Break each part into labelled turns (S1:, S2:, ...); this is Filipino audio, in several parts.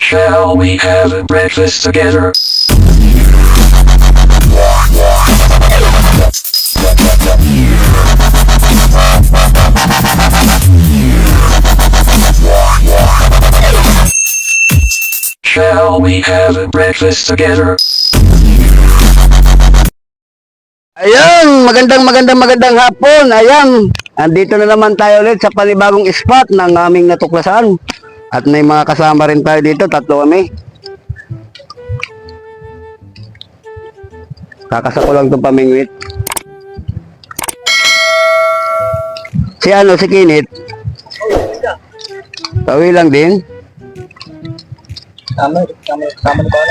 S1: Shall we have a breakfast together? Shall we have a breakfast together?
S2: Ayun, magandang hapon. Ayan, andito na naman tayo ulit sa panibagong spot ng aming natuklasan. At may mga kasama rin tayo dito, tatlo kami. Kakasa ko lang itong pamingwit. Si Kinit. Tawi lang din.
S3: Tama na ba?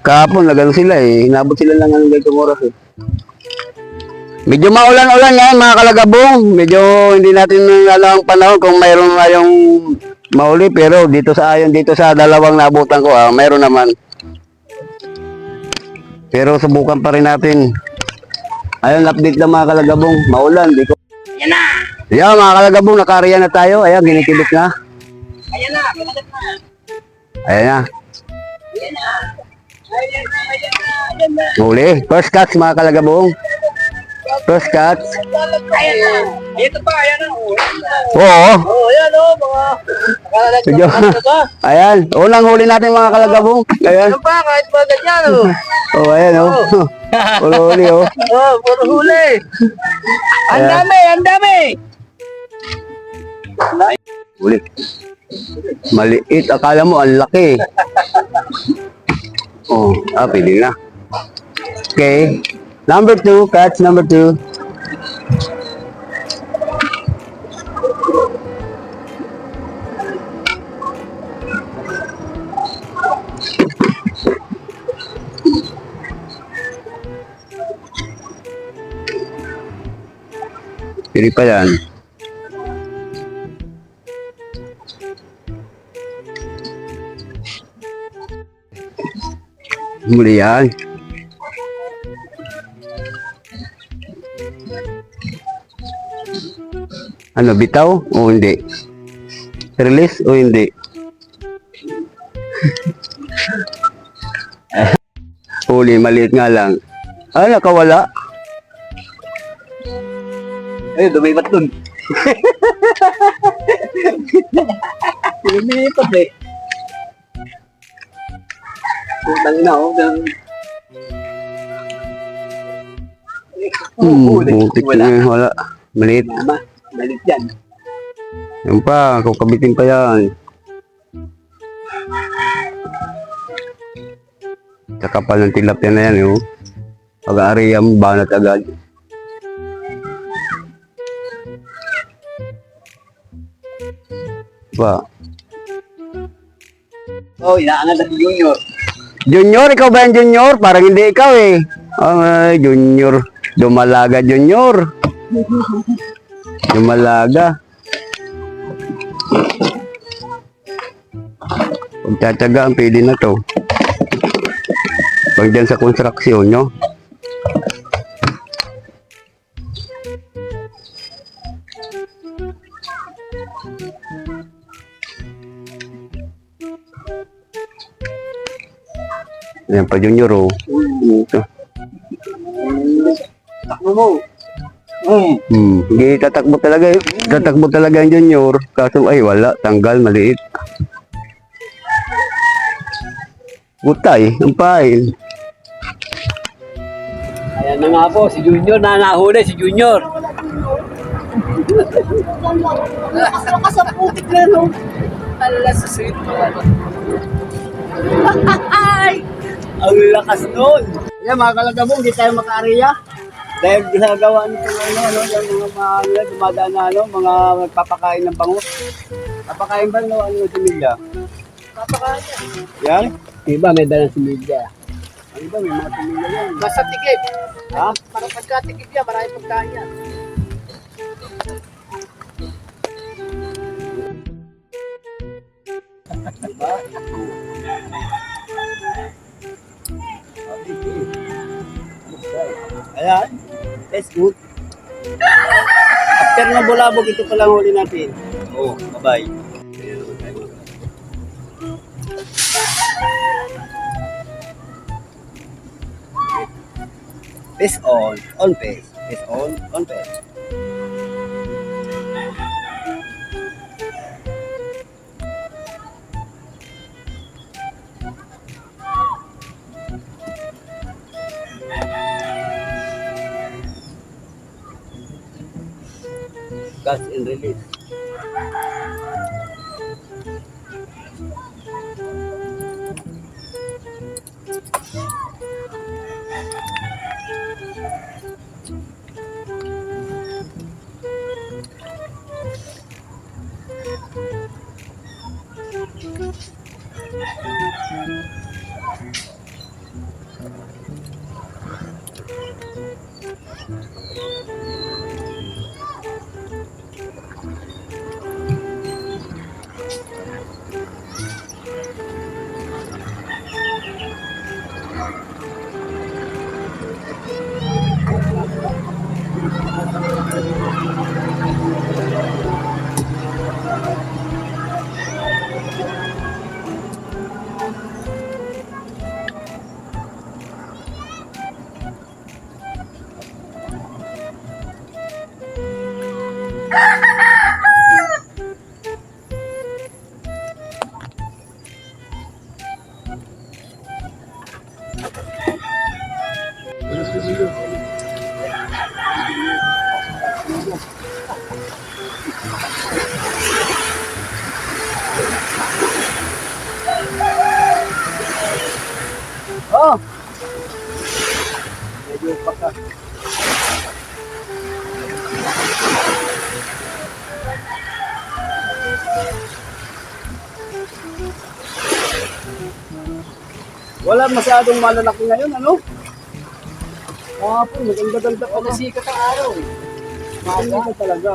S2: Kahapon, nagano sila eh. Hinabot sila lang ng ganitong oras eh. Medyo maulan-ulan ngayon mga kalagabong. Medyo hindi natin alam ang panahon kung mayroon ngayong mauli. Pero dito sa dalawang nabutan ko mayroon naman. Pero subukan pa rin natin. Ayun, update lang mga kalagabong. Maulan. Di ko...
S3: Ayan na!
S2: Ayan mga kalagabong, nakariya na tayo. Ayan, ginikibit na.
S3: Ayan na! Kalagat na!
S2: Ayan na.
S3: Ayan na! Ayan na! Ayan na!
S2: Huli. First catch mga kalagabong. First catch.
S3: Ayan na! Ito pa! Ayan na!
S2: Oo.
S3: Oh, ayan o! Mga nakalagat
S2: Medyo,
S3: na ba?
S2: ayan, unang huli natin mga kalagabong. Ayan.
S3: Ano pa? Kahit ba ganyan o?
S2: Oh, ayan Puro huli
S3: Oh, puro huli! Ang
S2: Ayan.
S3: dami! Ang dami!
S2: Huli. Maliit, akala mo ang laki. Oh, pili na. Okay. Number 2, catch number 2. Pili pa yan. Muli yan. Ano, bitaw o hindi? Release o hindi? Huli, maliit nga lang. Nakawala.
S3: Ayun, dumibat dun. Dumibat eh. Putang na oh.
S2: Butik na wala. Maliit.
S3: Mama, malit yan.
S2: Yan pa, kukabitin pa yan. Kakapal ng tilapia na yan, oh. Pag-aari yan, banat agad. Pa.
S3: Oh, inaangal na si Junior.
S2: Junior, ikaw ba yan, Junior? Parang hindi ikaw eh. Ay, Junior. Dumalaga, Junior. Dumalaga. Pagtsatsaga ang pili na to. Pag dyan sa konstruksyon nyo. Yan pa Junior oh. Ito.
S3: Takbo mo.
S2: Hindi tatakbo talaga eh. Tatakbo talaga yung Junior. Kaso ay wala, tanggal, maliit. Butay, ang pain.
S3: Ayan na nga po, si Junior na nahuli, si Junior.
S4: Lakas sa putik na no.
S3: Alala sa sweet mo. Ang lakas nun.
S2: Yan mga kalagabong, hindi tayo maka-area.
S3: Dahil ginagawa nito yung mga dumadaan na mga magpapakain ng bangus.
S2: Napakain ba ng ano si Milya?
S3: Papakain
S2: Yan?
S3: Iba may dalang similya.
S2: Ano ba, may mga Milya yan?
S3: Basta tikip.
S2: Ha?
S3: Para pagkatikip yan, maraming pagkain yan.
S2: Ayan, that's good. After ng bulabog, ito palang huli natin. Oh, bye-bye.
S3: Face on face. Face on face. Catch and release. Oh! Medyo paka. Wala masyadong malalaki ngayon, ano? Kahapon, maganda-ganda pa.
S5: Sikat ang araw eh.
S3: Maganda talaga.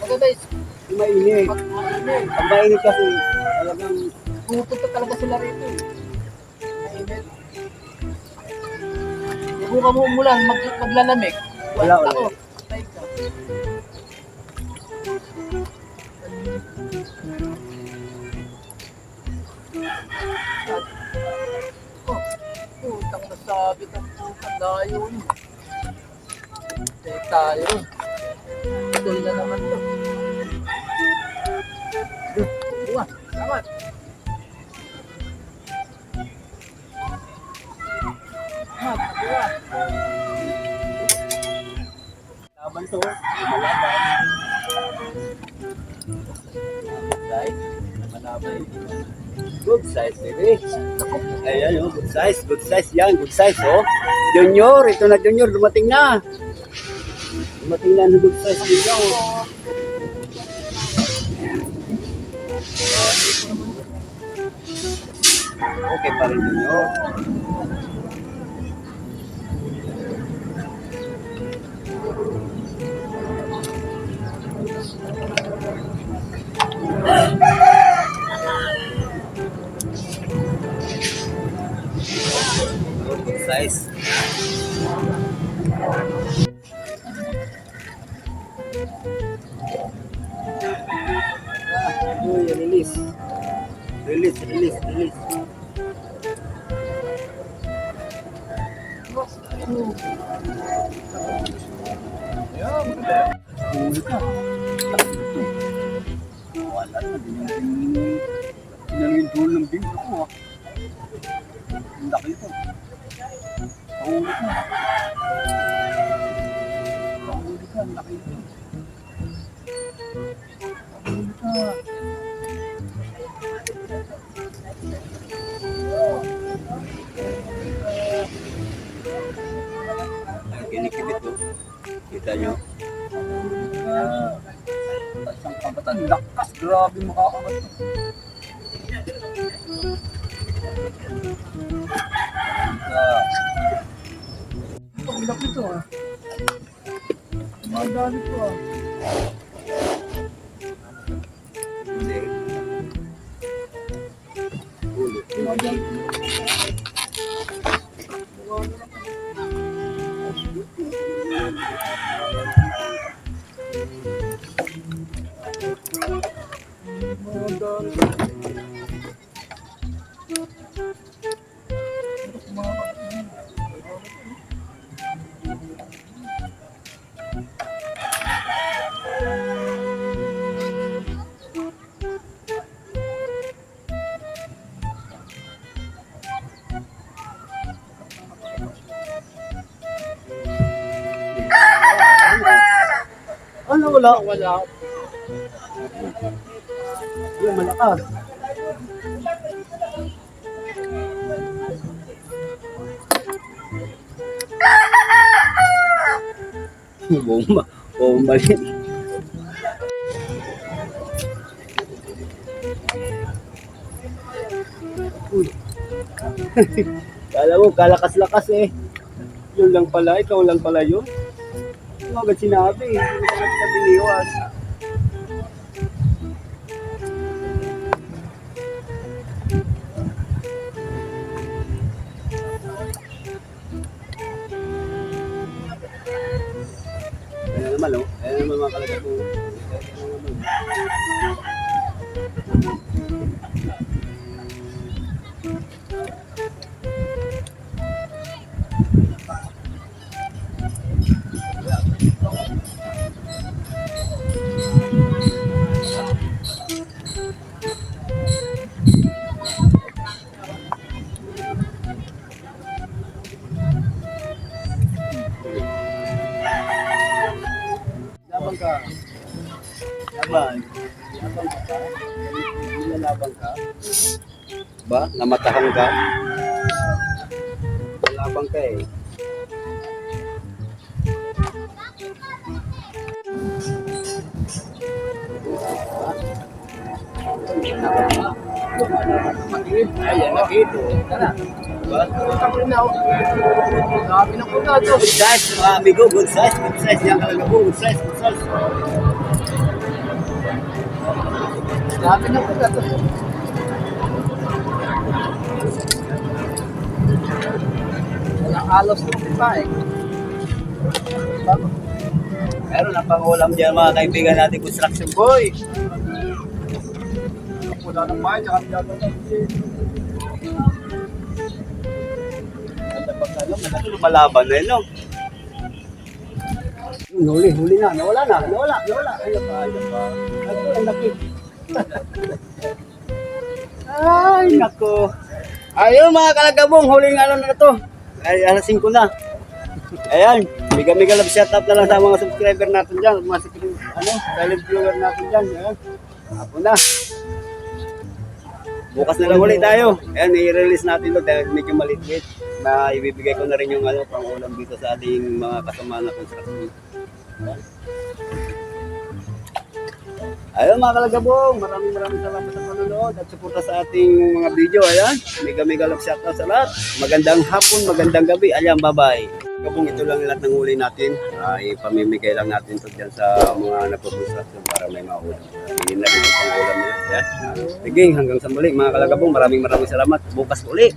S5: Maganda is
S3: Mainit.
S5: mainit.
S3: Ang mainit kasi talagang
S5: Pupunta talaga sila rito eh. Mainit. Kung ka mo umulan, maglalamig.
S3: Wala, wala.
S5: Ako, patay ka. Oh, putang nasabit ang putang layo niyo. Patay tayo. Tuloy na naman to. Buwan, salamat. Buwan.
S3: laban to. Malaban. Size. Malaban. Good size, baby. Ayan, oh, good size. Good size yan. Good size, oh. Junior. Ito na, Junior. Dumating na. Dumating na ng good size dito. Okay pa rin, Junior. Good size. Uy, release. Release, release, release. Huli ka. Wala na. Yung dulo ng bingko ko. Ang laki ito. Huli ka. Huli ka. Ang laki ito. Huli ka. Ang kinikibit to. Kita nyo? Isang kabatan, lakas. Grabe makakamat to. Ang laki to ah. Madami to ah. Hindi. Ulo. Madami. wala.
S5: Wala.
S3: Yung malakas. Bomba. Bomba din. Uy. Kala mo, kalakas-lakas eh. Yun lang pala, ikaw lang pala yun. Ano agad sinabi? Hindi ko agad biniwas. Ayan naman, oh. Ayan naman mga kalagay ko. Laban ka. Laban. Laban ka pa. Nilalaban ka. Ba? Namatahan ka? Laban ka eh. Ayan, nakito. Tara. Ba?
S5: Tapos na ako. Dami na po na ito.
S3: Good size, mga amigo. Good size. Good size. Yan talaga po. Good size. Good size.
S5: Dami na po na ito. Walang alos na pa eh.
S3: Meron na pang-ulam dyan mga kaibigan natin, construction boy.
S5: Wala ng bahay, tsaka gagawin.
S3: Ganda pag ano, maganda lumalaban na yun, no? Yun, huli na. Nawala. Ayun pa. Ay, naki. Ay, nako. Ayun mga kalagabong, huling ano na to. Ay, alas 5 na. Ayan, mega love shout out na lang sa mga subscriber natin dyan, mga silent viewer natin dyan. Ayan, ako na. Bukas na lang ulit tayo. Ayan, i-release natin ito dahil medyo maliit na ibibigay ko na rin yung pang-ulam dito sa ating mga kasama na construction. Ayun mga kalagabong, maraming salamat sa panonood at suporta sa ating mga video. Ayan, mega love shout out sa lahat. Magandang hapon, magandang gabi. Ayan, bye-bye. Kabong, ito lang lahat ng huli natin. Ipamimigay lang natin ito dyan sa mga nagpo-construction para may maulam. Hindi na rin ang pang-ulam nila. Ayan. Sige, hanggang sa muli mga kalagabong, maraming salamat. Bukas ulit.